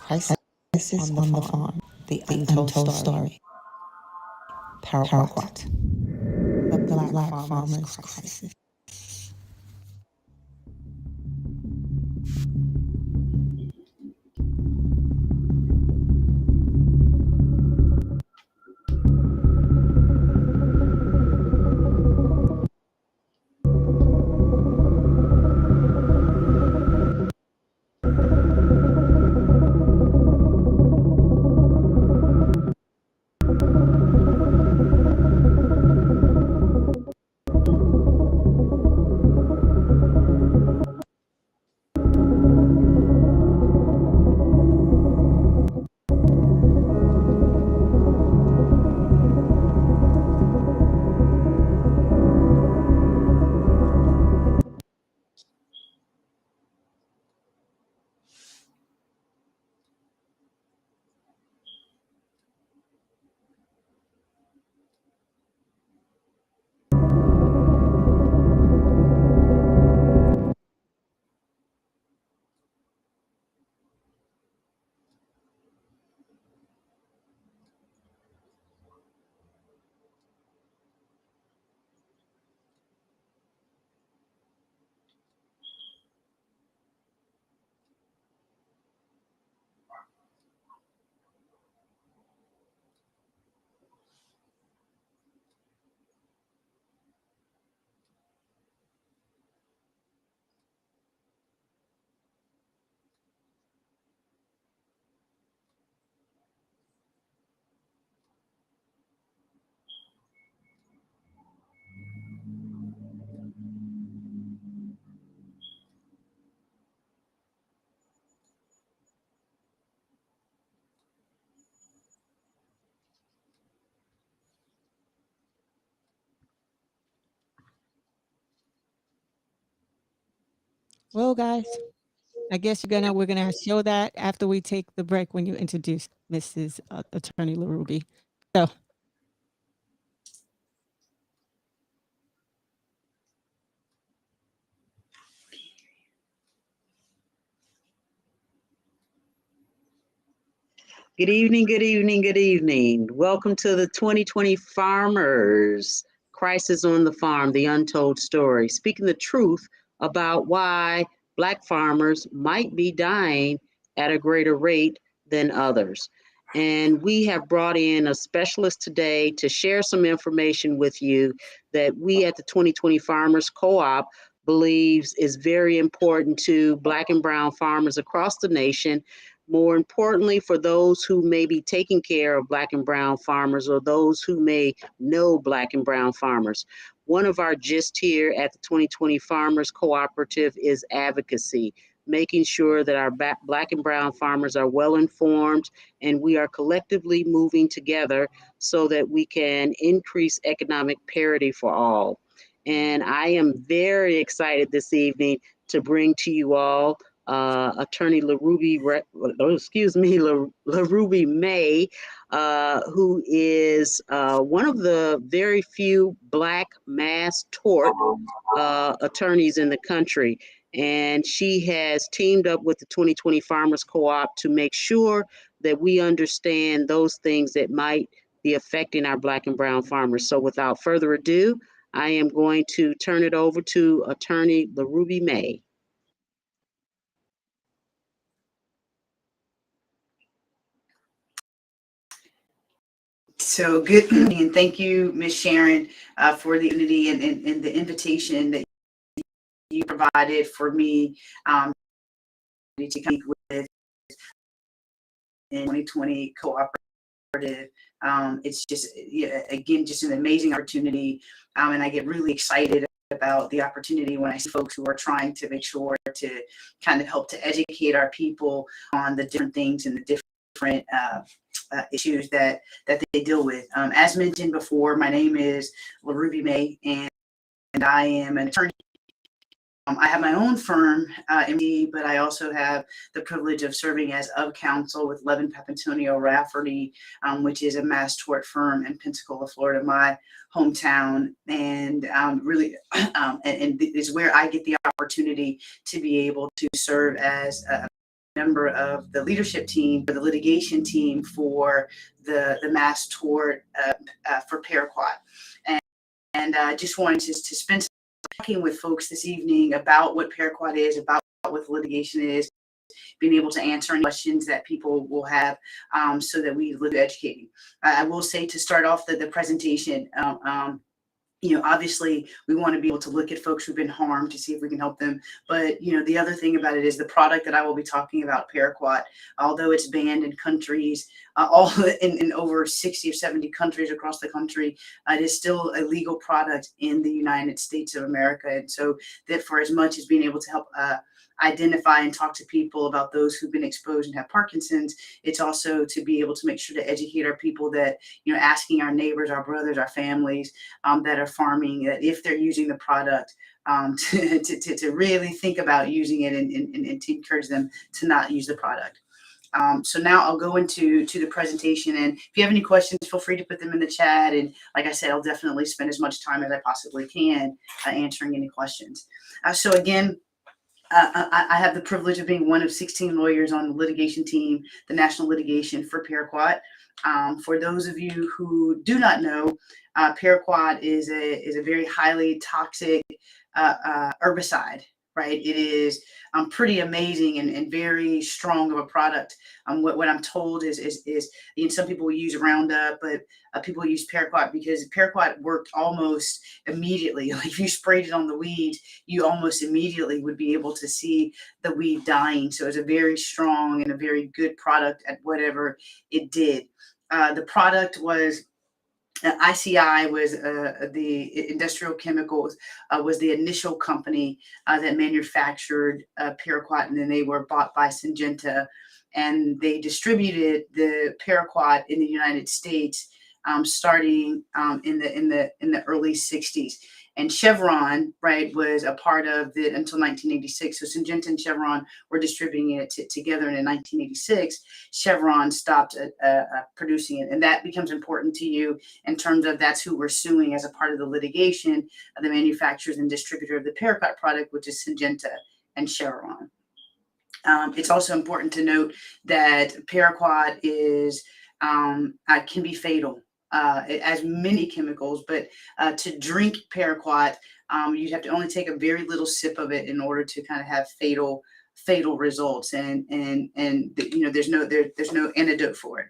Crisis on the Farm, the Untold Story. Paraquat, the Black Farmers Crisis. Well, guys, I guess we're gonna show that after we take the break when you introduce Mrs. Attorney LaRuby. So, Good evening, good evening, good evening. Welcome to the 2020 Farmers Crisis on the Farm, the Untold Story, speaking the truth about why Black farmers might be dying at a greater rate than others. And we have brought in a specialist today to share some information with you that we at the 2020 Farmers Co-op believes is very important to Black and brown farmers across the nation. More importantly, for those who may be taking care of Black and brown farmers or those who may know Black and brown farmers. One of our gist here at the 2020 Farmers Cooperative is advocacy, making sure that our Black and brown farmers are well informed and we are collectively moving together so that we can increase economic parity for all. And I am very excited this evening to bring to you all Attorney LaRuby May, who is one of the very few Black mass tort attorneys in the country. And she has teamed up with the 2020 Farmers Co-op to make sure that we understand those things that might be affecting our Black and brown farmers. So without further ado, I am going to turn it over to Attorney LaRuby May. So good evening, and thank you, Ms. Sharon, for the opportunity and the invitation that you provided for me to come with in 2020 cooperative. It's just, again, just an amazing opportunity, and I get really excited about the opportunity when I see folks who are trying to make sure to kind of help to educate our people on the different things and the different issues that they deal with. As mentioned before, my name is LaRuby May, and I am an attorney. I have my own firm, MD, but I also have the privilege of serving as of counsel with Levin Papantonio Rafferty, which is a mass tort firm in Pensacola, Florida, my hometown, and really, and is where I get the opportunity to be able to serve as a member of the leadership team, or the litigation team for the mass tort for Paraquat. And just wanted to spend some time talking with folks this evening about what Paraquat is, about what the litigation is, being able to answer any questions that people will have, so that we live educating. I will say, to start off the presentation, obviously we want to be able to look at folks who've been harmed to see if we can help them. But, the other thing about it is the product that I will be talking about, Paraquat, although it's banned in countries, all in over 60 or 70 countries across the country, it is still a legal product in the United States of America. And so that, for as much as being able to help identify and talk to people about those who've been exposed and have Parkinson's, it's also to be able to make sure to educate our people that, asking our neighbors, our brothers, our families that are farming, that if they're using the product, to really think about using it, and to encourage them to not use the product. So now I'll go into the presentation, and if you have any questions, feel free to put them in the chat. And like I said, I'll definitely spend as much time as I possibly can answering any questions. So again, I have the privilege of being one of 16 lawyers on the litigation team, the national litigation for Paraquat. For those of you who do not know, Paraquat is a very highly toxic herbicide, right? It is pretty amazing and very strong of a product. What I'm told is some people use Roundup, but people use Paraquat because Paraquat worked almost immediately. Like if you sprayed it on the weed, you almost immediately would be able to see the weed dying. So it's a very strong and a very good product at whatever it did. The product was ICI was the Industrial Chemicals was the initial company that manufactured Paraquat, and then they were bought by Syngenta, and they distributed the Paraquat in the United States starting in the early 60s. And Chevron, right, was a part of it until 1986. So Syngenta and Chevron were distributing it together. And in 1986, Chevron stopped producing it. And that becomes important to you in terms of that's who we're suing as a part of the litigation, of the manufacturers and distributor of the Paraquat product, which is Syngenta and Chevron. It's also important to note that Paraquat is can be fatal. As many chemicals, but to drink Paraquat, you'd have to only take a very little sip of it in order to kind of have fatal results. And there's no antidote for it.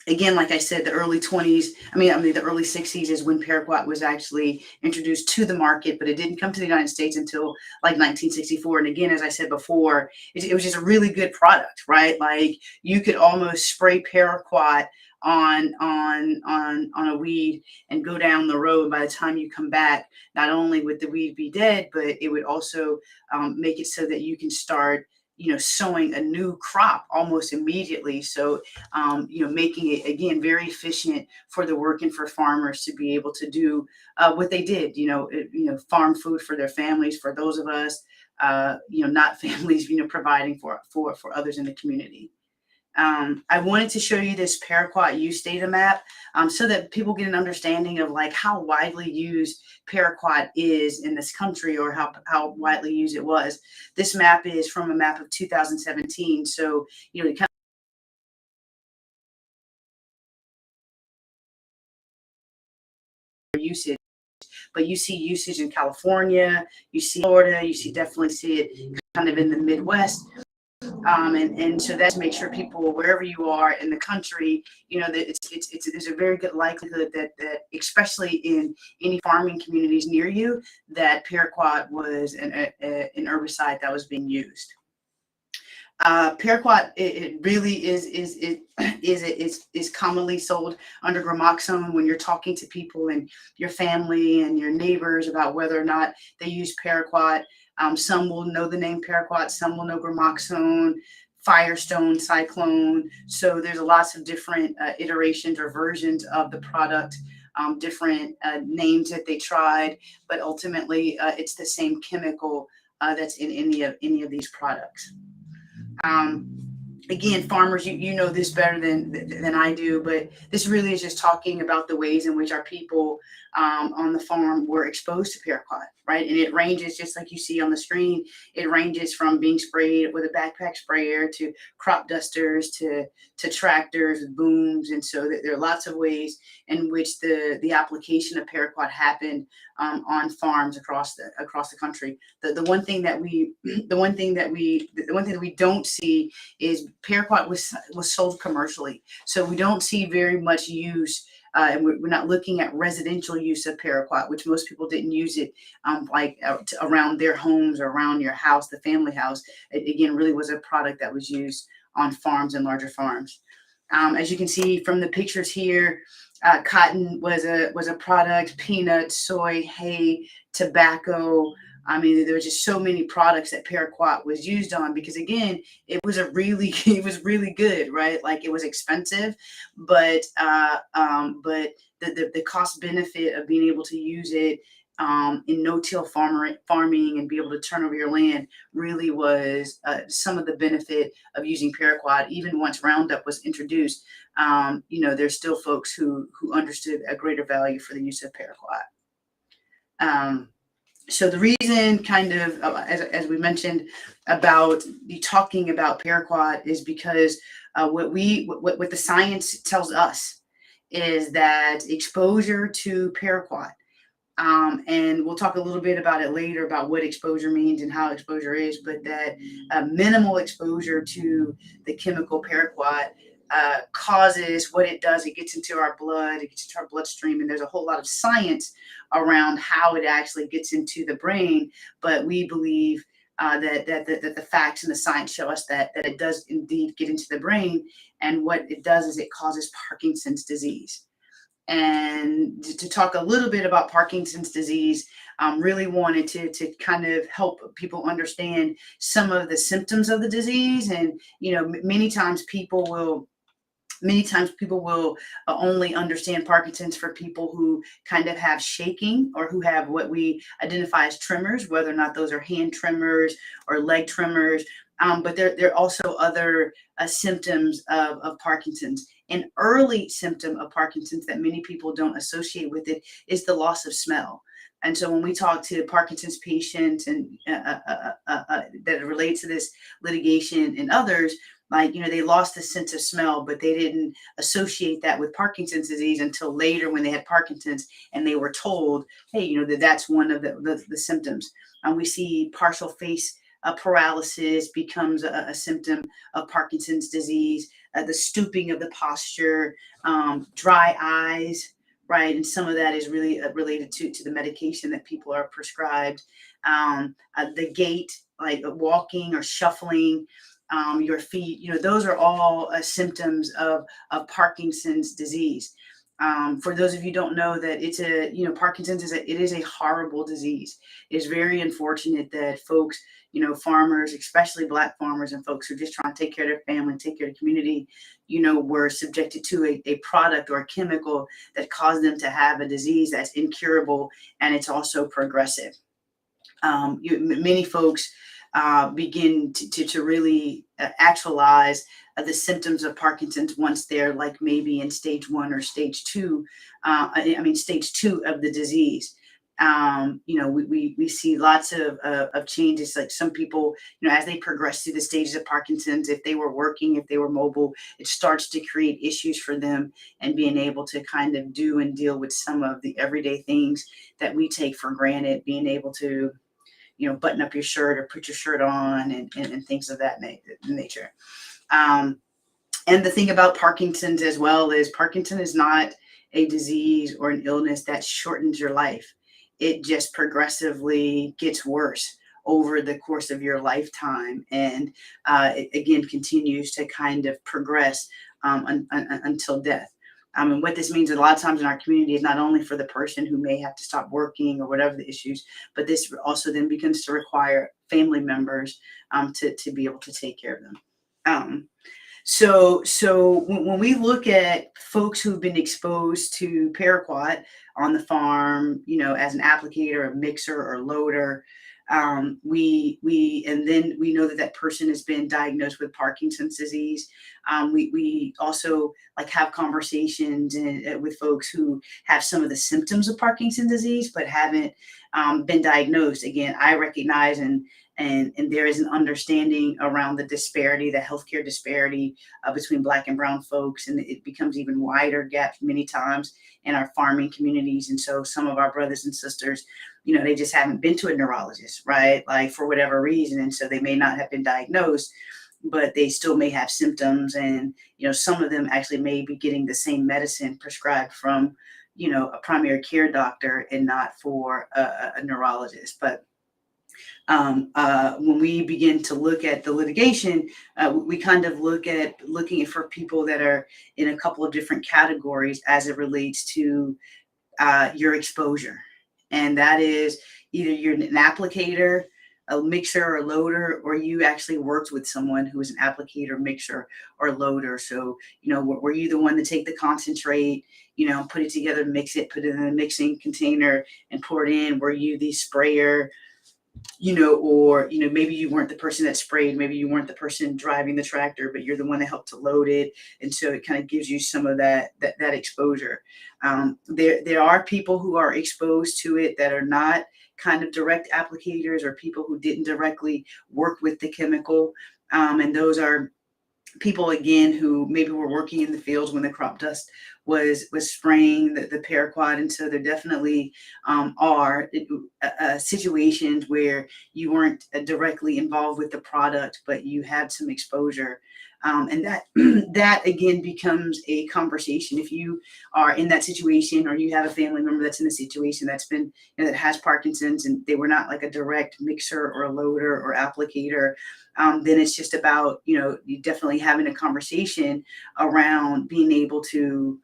Again, like I said, the early 20s, the early 60s is when Paraquat was actually introduced to the market, but it didn't come to the United States until like 1964. And again, as I said before, it was just a really good product, right? Like you could almost spray Paraquat on a weed and go down the road. By the time you come back, not only would the weed be dead, but it would also make it so that you can start sowing a new crop almost immediately. So, making it, again, very efficient for the work and for farmers to be able to do what they did, farm food for their families, for those of us, not families, providing for others in the community. I wanted to show you this Paraquat use data map so that people get an understanding of like how widely used Paraquat is in this country, or how widely used it was. This map is from a map of 2017. So, it kind of usage, but you see usage in California, you see Florida, definitely see it kind of in the Midwest. And so that's to make sure people, wherever you are in the country, that there's a very good likelihood that especially in any farming communities near you, that Paraquat was an herbicide that was being used. Paraquat, it really is commonly sold under gramoxone. When you're talking to people and your family and your neighbors about whether or not they use Paraquat, some will know the name Paraquat, some will know gramoxone, Firestone, Cyclone. So there's lots of different iterations or versions of the product, different names that they tried, but ultimately it's the same chemical that's in any of these products. again, farmers, you know this better than I do, but this really is just talking about the ways in which our people on the farm were exposed to paraquat, right? And it ranges, just like you see on the screen, it ranges from being sprayed with a backpack sprayer to crop dusters to tractors, booms, and so there are lots of ways in which the application of paraquat happened on farms across the country. The one thing that we don't see is paraquat was sold commercially. So we don't see very much use, and we're not looking at residential use of paraquat, which most people didn't use it around their homes or around your house, the family house. It, again, really was a product that was used on farms and larger farms. As you can see from the pictures here, cotton was a product, peanuts, soy, hay, tobacco. I mean, there were just so many products that paraquat was used on because, again, it was it was really good, right? Like, it was expensive, but the cost benefit of being able to use it in no-till farming and be able to turn over your land really was some of the benefit of using paraquat. Even once Roundup was introduced, there's still folks who understood a greater value for the use of paraquat. So the reason, kind of, as we mentioned, about talking about paraquat is because what the science tells us is that exposure to paraquat, and we'll talk a little bit about it later about what exposure means and how exposure is, but that minimal exposure to the chemical paraquat causes what it does. It gets into our blood, it gets into our bloodstream, and there's a whole lot of science around how it actually gets into the brain. But we believe that the facts and the science show us that it does indeed get into the brain, and what it does is it causes Parkinson's disease. And to talk a little bit about Parkinson's disease, really wanted to kind of help people understand some of the symptoms of the disease. And many times people will only understand Parkinson's for people who kind of have shaking or who have what we identify as tremors, whether or not those are hand tremors or leg tremors. But there are also other symptoms of Parkinson's. An early symptom of Parkinson's that many people don't associate with it is the loss of smell. And so when we talk to Parkinson's patients and that relates to this litigation and others, they lost the sense of smell, but they didn't associate that with Parkinson's disease until later when they had Parkinson's and they were told, hey, that's one of the symptoms. And we see partial face paralysis becomes a symptom of Parkinson's disease, the stooping of the posture, dry eyes, right? And some of that is really related to the medication that people are prescribed. The gait, like walking or shuffling, your feet, those are all symptoms of Parkinson's disease. For those of you who don't know that Parkinson's is a horrible disease. It's very unfortunate that folks, farmers, especially Black farmers and folks who are just trying to take care of their family, take care of the community, were subjected to a product or a chemical that caused them to have a disease that's incurable, and it's also progressive. Many folks begin to really actualize the symptoms of Parkinson's once they're like maybe in stage 1 or stage 2. Stage 2 of the disease. We see lots of changes. Like some people, as they progress through the stages of Parkinson's, if they were working, if they were mobile, it starts to create issues for them and being able to kind of do and deal with some of the everyday things that we take for granted, being able to button up your shirt or put your shirt on and things of that nature. And the thing about Parkinson's as well is Parkinson is not a disease or an illness that shortens your life. It just progressively gets worse over the course of your lifetime. And it again continues to kind of progress until death. And what this means a lot of times in our community is not only for the person who may have to stop working or whatever the issues, but this also then begins to require family members to be able to take care of them. So when we look at folks who've been exposed to paraquat on the farm, as an applicator, a mixer, or loader, And then we know that that person has been diagnosed with Parkinson's disease. We also like have conversations with folks who have some of the symptoms of Parkinson's disease, but haven't been diagnosed. Again, I recognize and there is an understanding around the disparity, the healthcare disparity between Black and Brown folks, and it becomes even wider gaps many times in our farming communities. And so some of our brothers and sisters, they just haven't been to a neurologist, right? Like for whatever reason. And so they may not have been diagnosed, but they still may have symptoms. And, some of them actually may be getting the same medicine prescribed from, a primary care doctor and not for a neurologist. But when we begin to look at the litigation, we kind of looking at for people that are in a couple of different categories as it relates to your exposure. And that is either you're an applicator, a mixer or loader, or you actually worked with someone who was an applicator, mixer, or loader. So, were you the one to take the concentrate, put it together, mix it, put it in a mixing container and pour it in? Were you the sprayer? Or, maybe you weren't the person that sprayed, maybe you weren't the person driving the tractor, but you're the one that helped to load it. And so it kind of gives you some of that exposure. There are people who are exposed to it that are not kind of direct applicators, or people who didn't directly work with the chemical. And those are people, again, who maybe were working in the fields when the crop dust was spraying the paraquat. And so there definitely are situations where you weren't directly involved with the product, but you had some exposure. And that again becomes a conversation. If you are in that situation, or you have a family member that's in a situation that's been, that has Parkinson's, and they were not like a direct mixer or a loader or applicator, then it's just about, you definitely having a conversation around being able to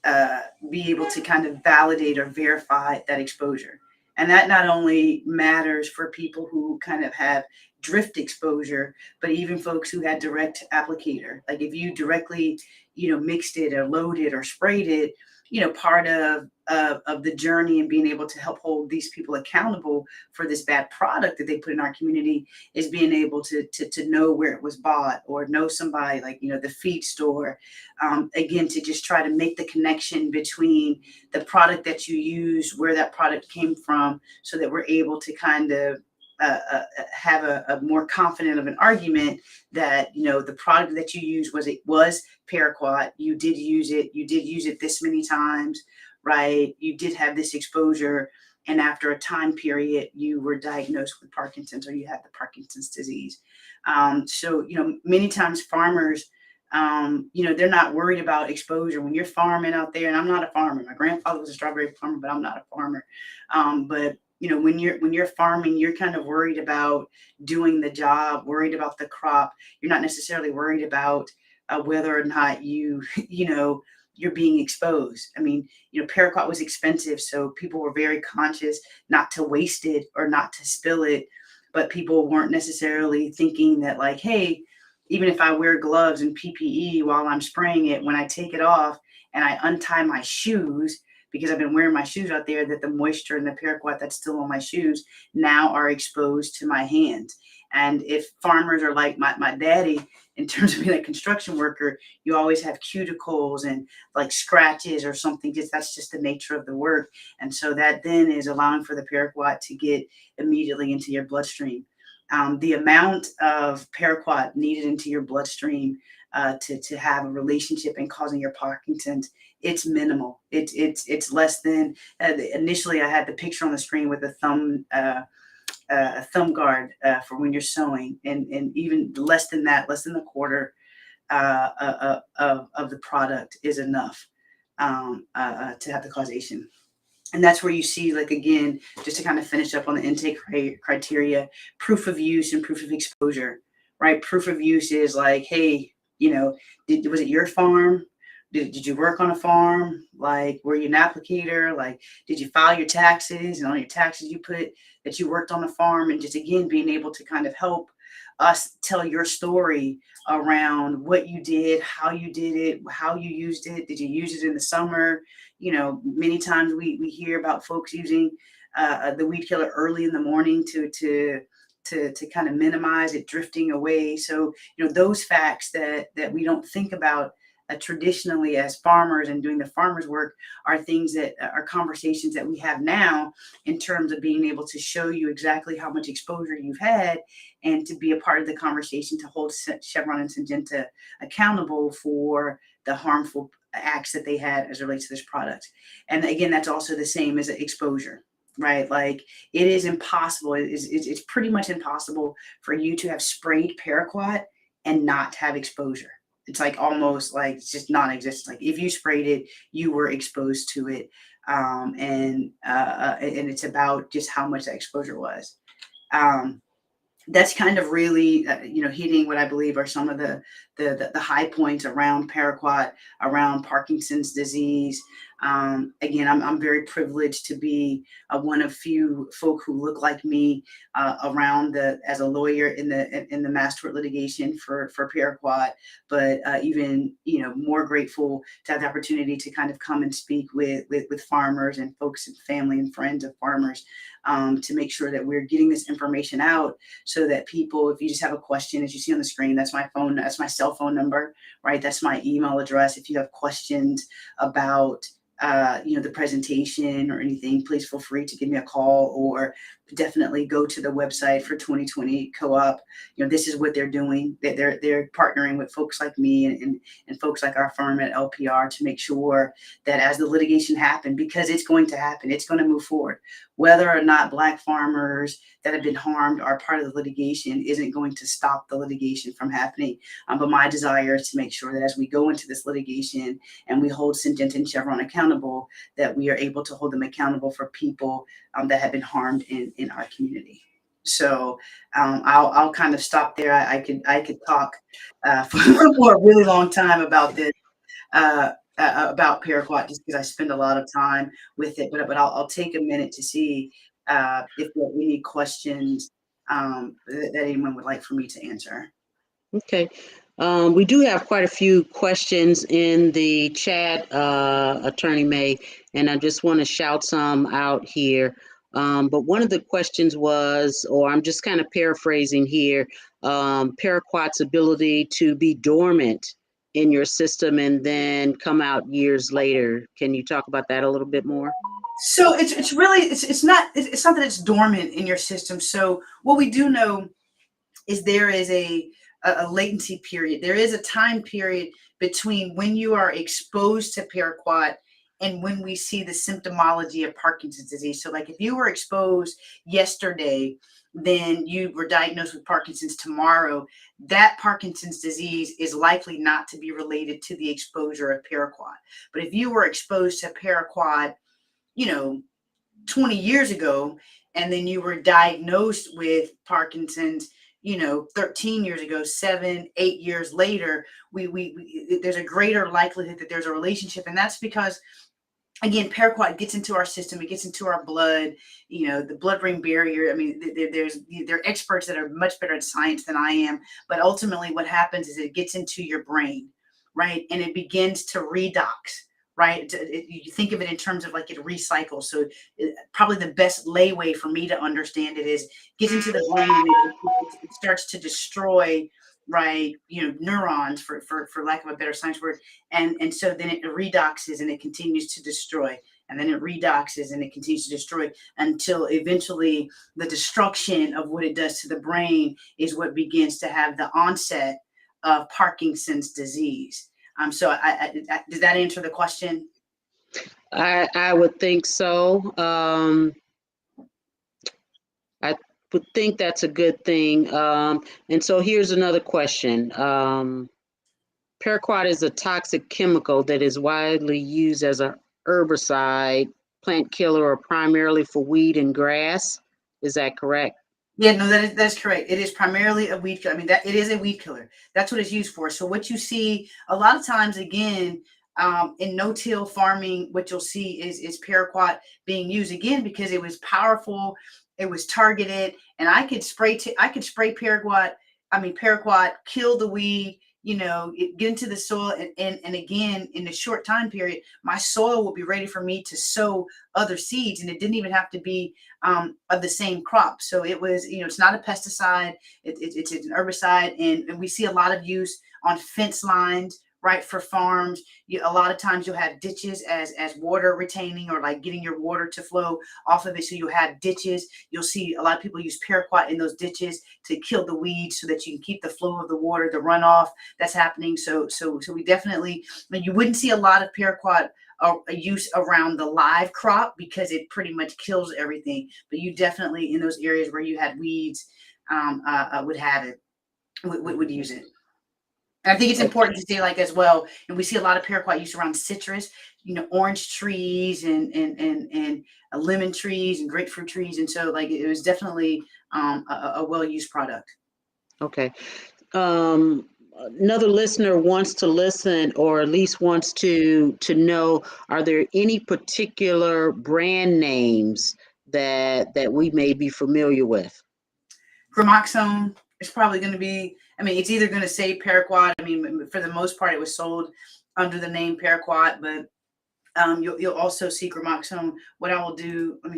kind of validate or verify that exposure. And that not only matters for people who kind of have drift exposure, but even folks who had direct applicator. Like if you directly, mixed it or loaded or sprayed it, part of the journey and being able to help hold these people accountable for this bad product that they put in our community is being able to know where it was bought, or know somebody like, the feed store, again, to just try to make the connection between the product that you use, where that product came from, so that we're able to kind of have a more confident of an argument that, the product that you used was Paraquat. You did use it this many times, right? You did have this exposure, and after a time period, you were diagnosed with Parkinson's, or you had the Parkinson's disease. So, many times farmers, they're not worried about exposure when you're farming out there. And I'm not a farmer. My grandfather was a strawberry farmer, but I'm not a farmer. But when you're farming, you're kind of worried about doing the job, worried about the crop. You're not necessarily worried about whether or not you're being exposed. I mean, Paraquat was expensive, so people were very conscious not to waste it or not to spill it. But people weren't necessarily thinking that, like, hey, even if I wear gloves and PPE while I'm spraying it, when I take it off and I untie my shoes, because I've been wearing my shoes out there, that the moisture and the paraquat that's still on my shoes now are exposed to my hands. And if farmers are like my daddy, in terms of being a construction worker, you always have cuticles and like scratches or something. That's just the nature of the work. And so that then is allowing for the paraquat to get immediately into your bloodstream. The amount of paraquat needed into your bloodstream to have a relationship and causing your Parkinson's, it's minimal. It's less than initially. I had the picture on the screen with a thumb guard for when you're sewing, and even less than that, less than a quarter of the product is enough to have the causation. And that's where you see, like, again, just to kind of finish up on the intake criteria, proof of use and proof of exposure, right? Proof of use is like, hey, was it your farm? Did you work on a farm? Like, were you an applicator? Like, did you file your taxes? And on your taxes, you put that you worked on a farm. And just, again, being able to kind of help us tell your story around what you did, how you did it, how you used it. Did you use it in the summer? Many times we hear about folks using the weed killer early in the morning to kind of minimize it drifting away. So, those facts that we don't think about traditionally as farmers and doing the farmers work are things that are conversations that we have now in terms of being able to show you exactly how much exposure you've had and to be a part of the conversation to hold Chevron and Syngenta accountable for the harmful acts that they had as it relates to this product. And again, that's also the same as exposure, right? Like it is impossible. It's pretty much impossible for you to have sprayed Paraquat and not have exposure. It's like almost like it's just non-existent. Like if you sprayed it, you were exposed to it, and it's about just how much that exposure was. That's kind of really, hitting what I believe are some of the high points around Paraquat, around Parkinson's disease. Again, I'm very privileged to be one of few folk who look like me around as a lawyer in the mass tort litigation for Paraquat, but even more grateful to have the opportunity to kind of come and speak with farmers and folks and family and friends of farmers to make sure that we're getting this information out so that people, if you just have a question, as you see on the screen, that's my phone, that's my cell phone number, right? That's my email address. If you have questions about the presentation or anything, please feel free to give me a call or definitely go to the website for 2020 Co-op. This is what they're doing. They're partnering with folks like me and folks like our firm at LPR to make sure that as the litigation happens, because it's going to happen, it's going to move forward. Whether or not Black farmers that have been harmed are part of the litigation isn't going to stop the litigation from happening. But my desire is to make sure that as we go into this litigation and we hold Syngenta and Chevron accountable, that we are able to hold them accountable for people that have been harmed in our community. So I'll kind of stop there. I could talk for a really long time about this. About Paraquat just because I spend a lot of time with it, but I'll take a minute to see if there are any questions that anyone would like for me to answer. Okay. We do have quite a few questions in the chat, Attorney May, and I just want to shout some out here. But one of the questions was, or I'm just kind of paraphrasing here, Paraquat's ability to be dormant in your system and then come out years later. Can you talk about that a little bit more? So it's really it's not that it's dormant in your system. So what we do know is there is a latency period. There is a time period between when you are exposed to Paraquat and when we see the symptomology of Parkinson's disease. So like if you were exposed yesterday, then you were diagnosed with Parkinson's tomorrow, that Parkinson's disease is likely not to be related to the exposure of Paraquat. But if you were exposed to Paraquat, 20 years ago, and then you were diagnosed with Parkinson's, 13 years ago, 7, 8 years later, we there's a greater likelihood that there's a relationship. And that's because, again, Paraquat gets into our system, it gets into our blood, the blood-brain barrier. I mean, there are experts that are much better at science than I am, but ultimately what happens is it gets into your brain, right? And it begins to redox, right? You think of it in terms of like it recycles. So probably the best layway for me to understand it is gets into the brain and it starts to destroy, right? Neurons for lack of a better science word. And so then it redoxes and it continues to destroy. And then it redoxes and it continues to destroy until eventually the destruction of what it does to the brain is what begins to have the onset of Parkinson's disease. So does that answer the question? I would think so. I would think that's a good thing. And so here's another question. Paraquat is a toxic chemical that is widely used as a herbicide, plant killer, or primarily for weed and grass. Is that correct? Yeah, no, that's correct. It is primarily a weed killer. I mean, that it is a weed killer. That's what it's used for. So what you see a lot of times, again, in no-till farming, what you'll see is Paraquat being used again because it was powerful, it was targeted, and I could spray Paraquat. I mean, Paraquat, kill the weed, get into the soil, and again, in a short time period, my soil will be ready for me to sow other seeds, and it didn't even have to be of the same crop. So it was, it's not a pesticide, it's an herbicide, and we see a lot of use on fence lines, right, for farms. A lot of times you'll have ditches as water retaining, or like getting your water to flow off of it. So you'll have ditches. You'll see a lot of people use Paraquat in those ditches to kill the weeds so that you can keep the flow of the water, the runoff that's happening. So we definitely, you wouldn't see a lot of Paraquat use around the live crop because it pretty much kills everything. But you definitely, in those areas where you had weeds, would have it, would use it. And I think it's important to say, like, as well, and we see a lot of Paraquat use around citrus, orange trees and lemon trees and grapefruit trees. And so, like, it was definitely a well-used product. Okay. Another listener wants to listen, or at least wants to know, are there any particular brand names that we may be familiar with? Gramoxone is probably going to be, it's either going to say Paraquat. For the most part, it was sold under the name Paraquat, but you'll also see Gramoxone. What I will do, let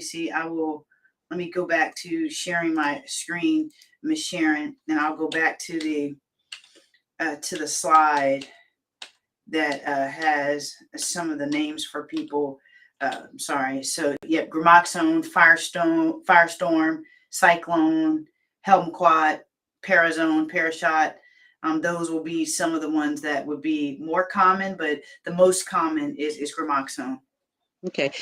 me go back to sharing my screen, Miss Sharon, and I'll go back to the slide that has some of the names for people. Sorry. So, yeah, Gramoxone, Firestorm, Cyclone, Helmquat, Parazone, Parashot. Those will be some of the ones that would be more common, but the most common is Gramoxone. Okay.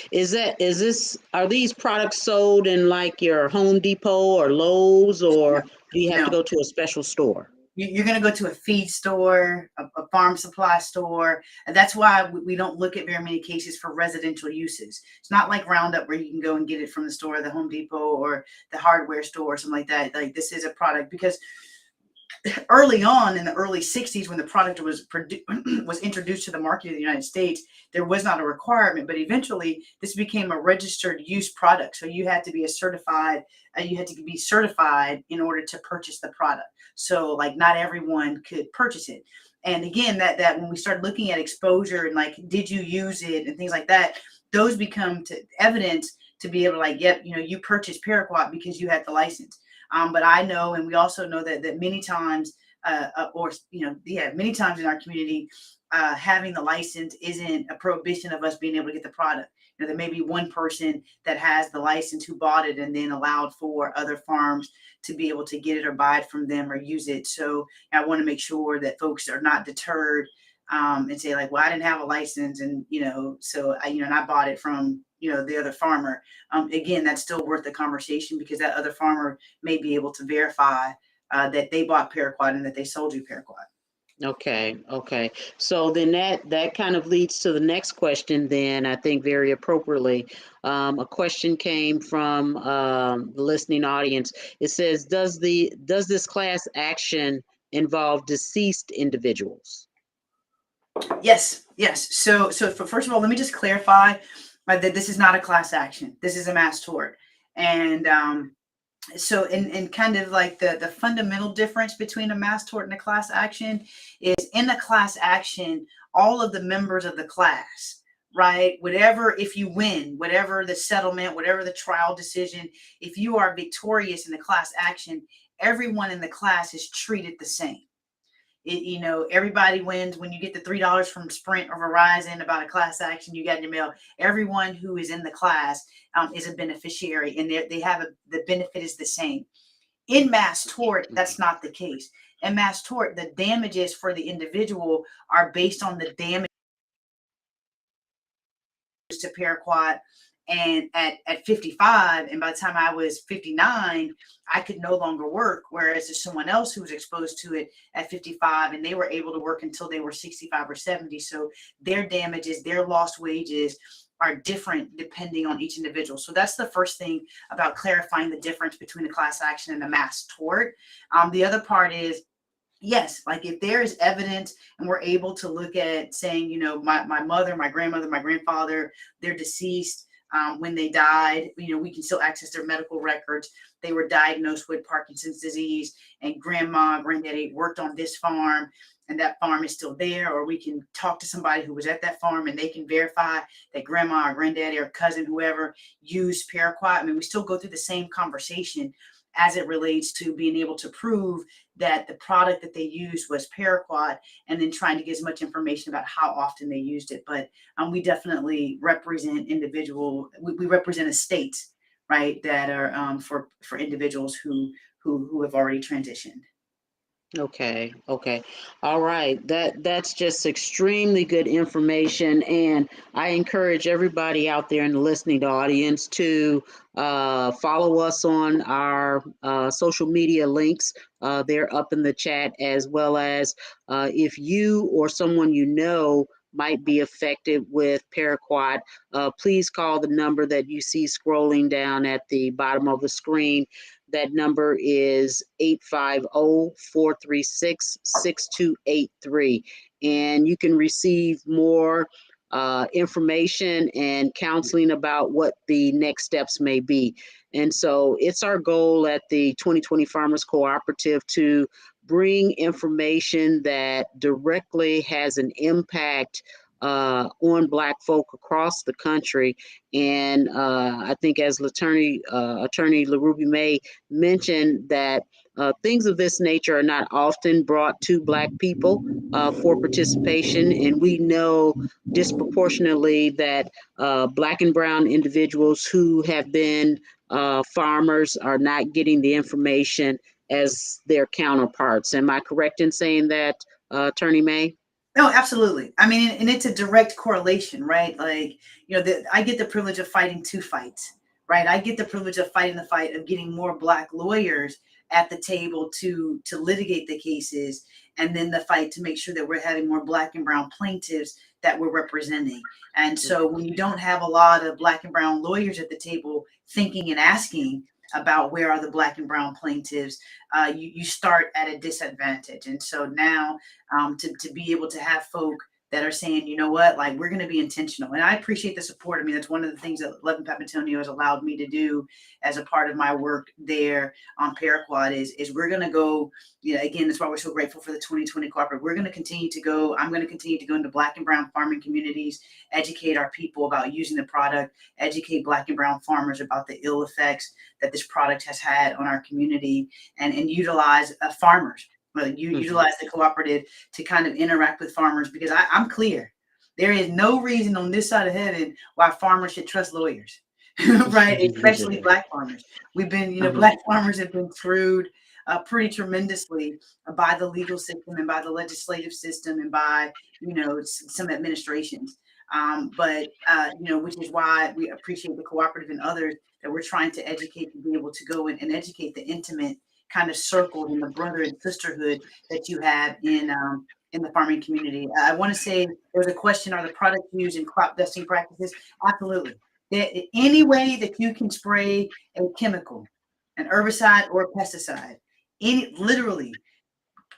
Are these products sold in like your Home Depot or Lowe's, or do you have to go to a special store? You're going to go to a feed store, a farm supply store. And that's why we don't look at very many cases for residential uses. It's not like Roundup where you can go and get it from the store, the Home Depot or the hardware store or something like that. Like, this is a product, because early on in the early 60s, when the product was introduced to the market of the United States, there was not a requirement, but eventually this became a registered use product. So you had to be certified in order to purchase the product. So, like, not everyone could purchase it. And again, that when we start looking at exposure and, like, did you use it and things like that, those become evidence to be able to, like, yep, you purchased Paraquat because you had the license. But I know, and we also know that many times, many times in our community, having the license isn't a prohibition of us being able to get the product. There may be one person that has the license who bought it and then allowed for other farms to be able to get it or buy it from them or use it. So I want to make sure that folks are not deterred and say, like, well, I didn't have a license, and so I bought it from the other farmer. Again, that's still worth the conversation, because that other farmer may be able to verify that they bought Paraquat and that they sold you Paraquat. Okay. So then that kind of leads to the next question, then, I think very appropriately. A question came from the listening audience. It says, does this class action involve deceased individuals? Yes. So first of all, let me just clarify that this is not a class action. This is a mass tort. And so in kind of like the fundamental difference between a mass tort and a class action is, in a class action, all of the members of the class, right, if you win, whatever the settlement, whatever the trial decision, if you are victorious in the class action, everyone in the class is treated the same. Everybody wins. When you get the $3 from Sprint or Verizon about a class action you got in your mail, everyone who is in the class is a beneficiary, and they have the benefit is the same. In mass tort, that's not the case. In mass tort, the damages for the individual are based on the damage to Paraquat. And at 55, and by the time I was 59, I could no longer work. Whereas there's someone else who was exposed to it at 55, and they were able to work until they were 65 or 70. So their damages, their lost wages are different depending on each individual. So that's the first thing about clarifying the difference between a class action and a mass tort. The other part is, yes, like, if there is evidence and we're able to look at saying, my mother, my grandmother, my grandfather, they're deceased. When they died, we can still access their medical records. They were diagnosed with Parkinson's disease, and grandma, granddaddy worked on this farm, and that farm is still there, or we can talk to somebody who was at that farm and they can verify that grandma or granddaddy or cousin, whoever, used Paraquat. I mean, we still go through the same conversation as it relates to being able to prove that the product that they used was Paraquat, and then trying to get as much information about how often they used it. But we definitely represent we represent estates, right, that are for individuals who have already transitioned. Okay, okay. All right. That's just extremely good information. And I encourage everybody out there in the listening audience to follow us on our social media links. They're up in the chat, as well as if you or someone you know might be affected with Paraquat, please call the number that you see scrolling down at the bottom of the screen. That number is 850-436-6283. And you can receive more information and counseling about what the next steps may be. And so it's our goal at the 2020 Farmers Cooperative to bring information that directly has an impact on Black folk across the country. And I think, as Attorney LaRuby May mentioned, that things of this nature are not often brought to Black people for participation. And we know disproportionately that Black and brown individuals who have been farmers are not getting the information as their counterparts. Am I correct in saying that, Attorney May? No, absolutely. I mean, and it's a direct correlation, right? Like, I get the privilege of fighting two fights, right? I get the privilege of fighting the fight of getting more Black lawyers at the table to litigate the cases, and then the fight to make sure that we're having more Black and brown plaintiffs that we're representing. And so when you don't have a lot of Black and brown lawyers at the table thinking and asking about where are the Black and brown plaintiffs, you start at a disadvantage. And so now to be able to have folk that are saying, you know what, like, we're going to be intentional. And I appreciate the support. I mean, that's one of the things that Levin Papantonio has allowed me to do as a part of my work there on Paraquat is we're going to go, again, that's why we're so grateful for the 2020 Cooperative. We're going to continue to go, I'm going to continue to go into Black and brown farming communities, educate our people about using the product, educate Black and brown farmers about the ill effects that this product has had on our community, and utilize farmers. But utilize the cooperative to kind of interact with farmers, because I'm clear. There is no reason on this side of heaven why farmers should trust lawyers, right? Especially Black farmers. We've been, Black farmers have been screwed pretty tremendously by the legal system and by the legislative system and by, some administrations. But which is why we appreciate the cooperative and others that we're trying to educate, to be able to go and educate the intimate kind of circle and the brother and sisterhood that you have in the farming community. I want to say there's a question: are the products used in crop dusting practices? Absolutely. Any way that you can spray a chemical, an herbicide or a pesticide, literally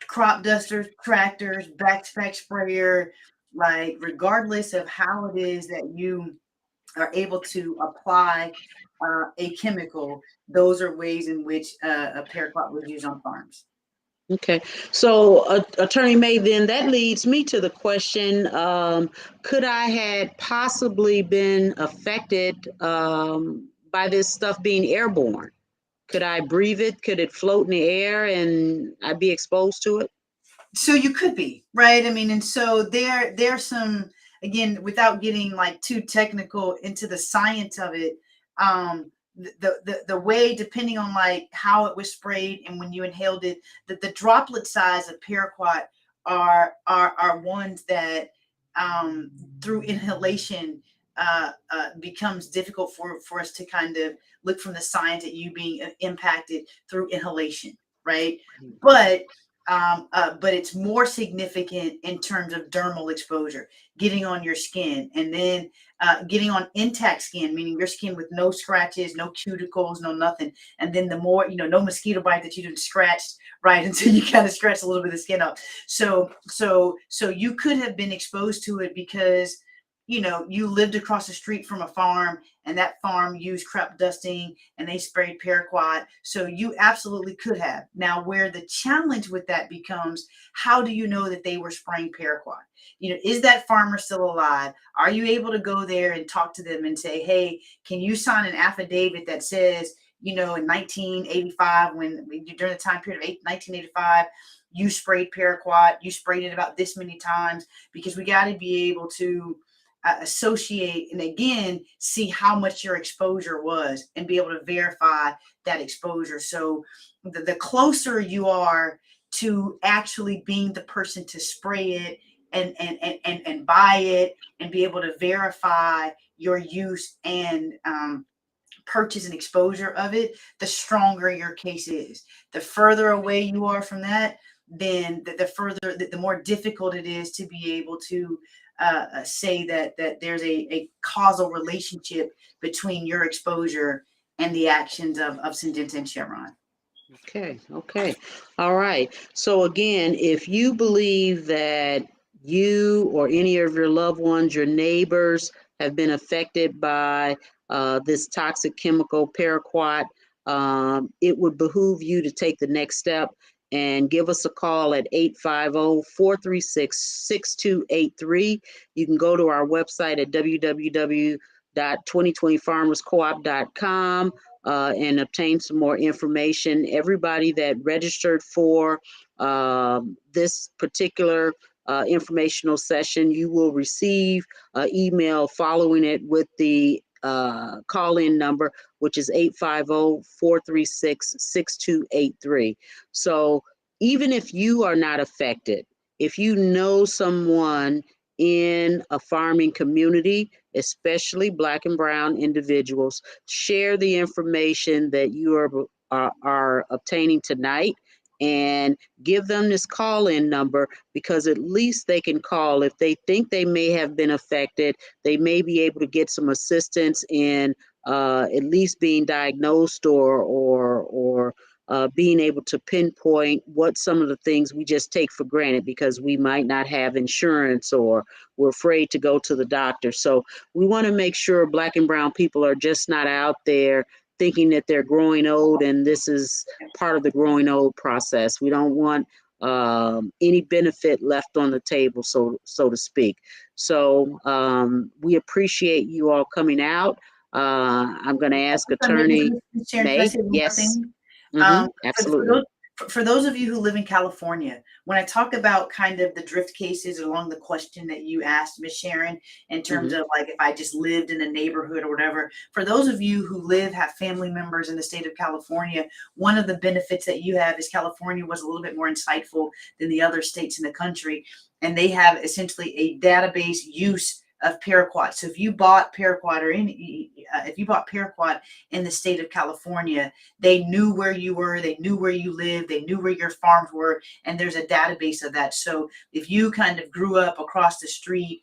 crop dusters, tractors, backpack sprayer, like, regardless of how it is that you are able to apply a chemical, those are ways in which a paraquat was used on farms. Okay, so Attorney May, then that leads me to the question, could I had possibly been affected by this stuff being airborne? Could I breathe it? Could it float in the air and I'd be exposed to it? So you could be, right? I mean, and so there's some, again, without getting like too technical into the science of it, the way, depending on like how it was sprayed and when you inhaled it, the droplet size of paraquat are ones that through inhalation becomes difficult for us to kind of look from the signs at you being impacted through inhalation, right? But it's more significant in terms of dermal exposure, getting on your skin, and then getting on intact skin, meaning your skin with no scratches, no cuticles, no nothing. And then the more, no mosquito bite that you didn't scratch, right, until you kind of scratch a little bit of the skin up. So you could have been exposed to it because you know, you lived across the street from a farm and that farm used crop dusting and they sprayed Paraquat. So you absolutely could have. Now, where the challenge with that becomes, how do you know that they were spraying Paraquat? You know, is that farmer still alive? Are you able to go there and talk to them and say, hey, can you sign an affidavit that says, you know, in 1985, during the time period of 1985, you sprayed Paraquat, you sprayed it about this many times, because we got to be able to associate and again see how much your exposure was and be able to verify that exposure. So the closer you are to actually being the person to spray it and buy it and be able to verify your use and purchase and exposure of it, the stronger your case is. The further away you are from that, then the more difficult it is to be able to say that there's a causal relationship between your exposure and the actions of Syngenta and Chevron. Okay, okay. All right. So again, if you believe that you or any of your loved ones, your neighbors have been affected by this toxic chemical paraquat, it would behoove you to take the next step and give us a call at 850-436-6283. You can go to our website at www.2020farmerscoop.com and obtain some more information. Everybody that registered for this particular informational session, you will receive an email following it with the call-in number, which is 850-436-6283. So even if you are not affected, if you know someone in a farming community, especially Black and brown individuals, share the information that you are obtaining tonight and give them this call-in number, because at least they can call if they think they may have been affected. They may be able to get some assistance in at least being diagnosed or being able to pinpoint what some of the things we just take for granted because we might not have insurance or we're afraid to go to the doctor. So we want to make sure Black and brown people are just not out there thinking that they're growing old and this is part of the growing old process. We don't want any benefit left on the table, so to speak. So we appreciate you all coming out. I'm going to ask Attorney Sharon, can I May. say one more Yes. thing? Absolutely. For those of you who live in California, when I talk about kind of the drift cases along the question that you asked, Ms. Sharon, in terms of like if I just lived in a neighborhood or whatever, for those of you who have family members in the state of California, one of the benefits that you have is California was a little bit more insightful than the other states in the country. And they have essentially a database use of Paraquat. So if you bought Paraquat if you bought Paraquat in the state of California, they knew where you were, they knew where you lived, they knew where your farms were, and there's a database of that. So if you kind of grew up across the street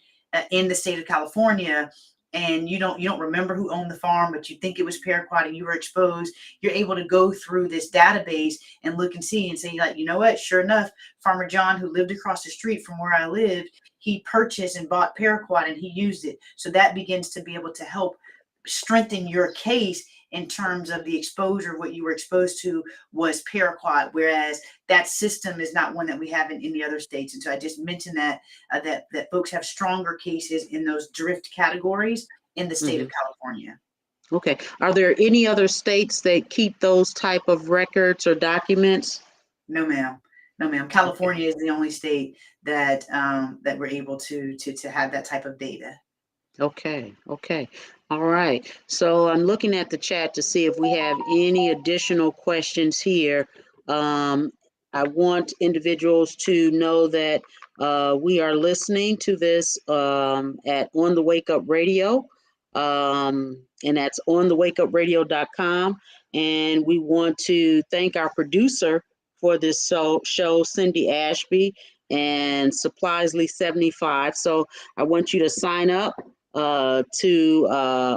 in the state of California, and you don't remember who owned the farm, but you think it was Paraquat and you were exposed, you're able to go through this database and look and see and say, like, you know what, sure enough, Farmer John, who lived across the street from where I lived, he purchased and bought Paraquat and he used it. So that begins to be able to help strengthen your case in terms of the exposure. What you were exposed to was Paraquat, whereas that system is not one that we have in any other states. And so I just mentioned that that folks have stronger cases in those drift categories in the state of California. Okay. Are there any other states that keep those type of records or documents? No, ma'am. No, ma'am. California is the only state that that we're able to have that type of data. Okay, okay. All right. So I'm looking at the chat to see if we have any additional questions here. I want individuals to know that we are listening to this at On the Wake Up Radio. And that's onthewakeupradio.com. And we want to thank our producer for this show, Cindy Ashby, and Supplysly75. So I want you to sign up to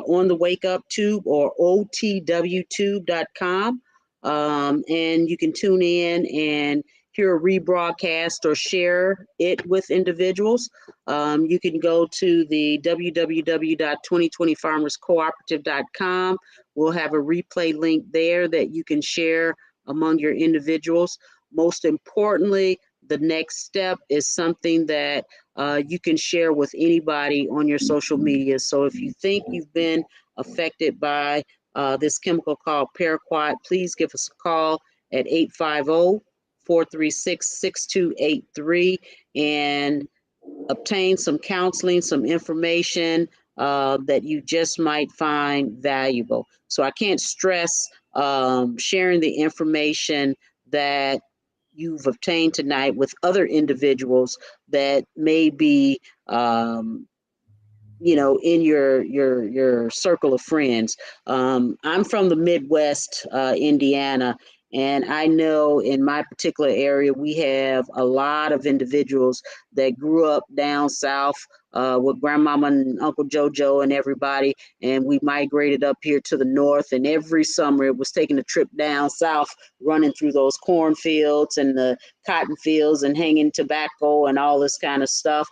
On the Wake Up Tube or otwtube.com. And you can tune in and hear a rebroadcast or share it with individuals, you can go to the www.2020farmerscooperative.com. We'll have a replay link there that you can share among your individuals. Most importantly, the next step is something that you can share with anybody on your social media. So if you think you've been affected by this chemical called Paraquat, please give us a call at 850-436-6283 and obtain some counseling, some information that you just might find valuable. So I can't stress sharing the information that you've obtained tonight with other individuals that may be in your circle of friends. I'm from the Midwest, Indiana, and I know in my particular area we have a lot of individuals that grew up down south with grandmama and Uncle Jojo and everybody, and we migrated up here to the north. And every summer it was taking a trip down south, running through those cornfields and the cotton fields and hanging tobacco and all this kind of stuff.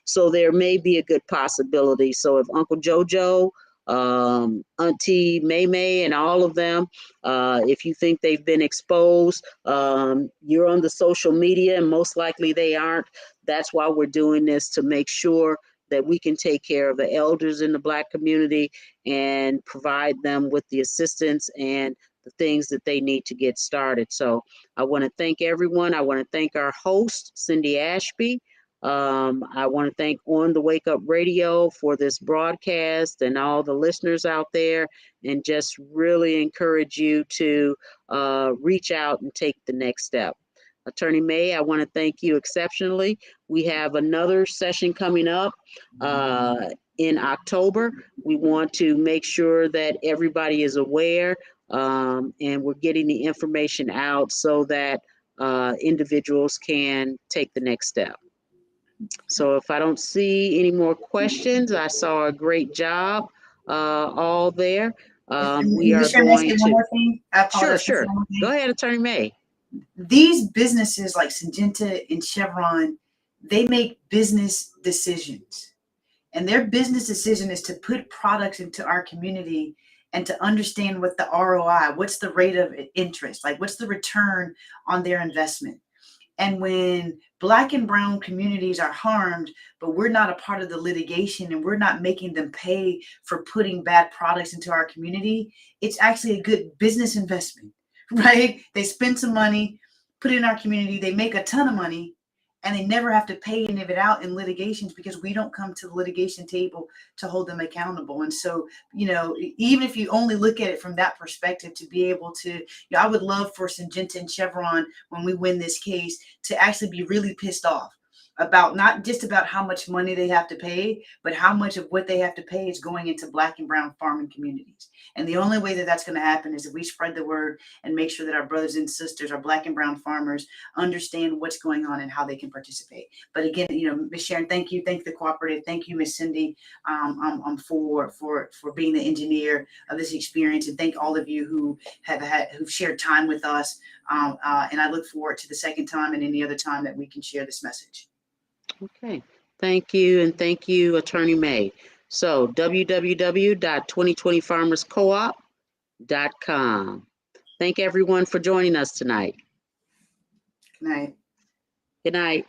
So there may be a good possibility. So if Uncle Jojo, Auntie May and all of them, if you think they've been exposed, you're on the social media and most likely they aren't. That's why we're doing this, to make sure that we can take care of the elders in the Black community and provide them with the assistance and the things that they need to get started. So I want to thank everyone. I want to thank our host, Cindy Ashby. I want to thank On the Wake Up Radio for this broadcast and all the listeners out there, and just really encourage you to reach out and take the next step. Attorney May, I want to thank you exceptionally. We have another session coming up in October. We want to make sure that everybody is aware, and we're getting the information out so that individuals can take the next step. So if I don't see any more questions, I saw a great job all there. We are going to. One more thing? I apologize. Sure. Go ahead, Attorney May. These businesses like Syngenta and Chevron, they make business decisions. And their business decision is to put products into our community and to understand what the ROI, what's the rate of interest, like what's the return on their investment. And when Black and brown communities are harmed, but we're not a part of the litigation and we're not making them pay for putting bad products into our community, it's actually a good business investment, right? They spend some money, put it in our community, they make a ton of money, and they never have to pay any of it out in litigations because we don't come to the litigation table to hold them accountable. And so, even if you only look at it from that perspective, to be able to, I would love for Syngenta and Chevron, when we win this case, to actually be really pissed off about not just about how much money they have to pay, but how much of what they have to pay is going into Black and brown farming communities. And the only way that that's going to happen is if we spread the word and make sure that our brothers and sisters, our Black and brown farmers, understand what's going on and how they can participate. But again, Ms. Sharon, thank you. Thank the cooperative. Thank you, Ms. Cindy, for being the engineer of this experience. And thank all of you who've shared time with us. And I look forward to the second time and any other time that we can share this message. Okay, thank you, and thank you, Attorney May. So www.2020farmerscoop.com. Thank everyone for joining us tonight. Good night. Good night.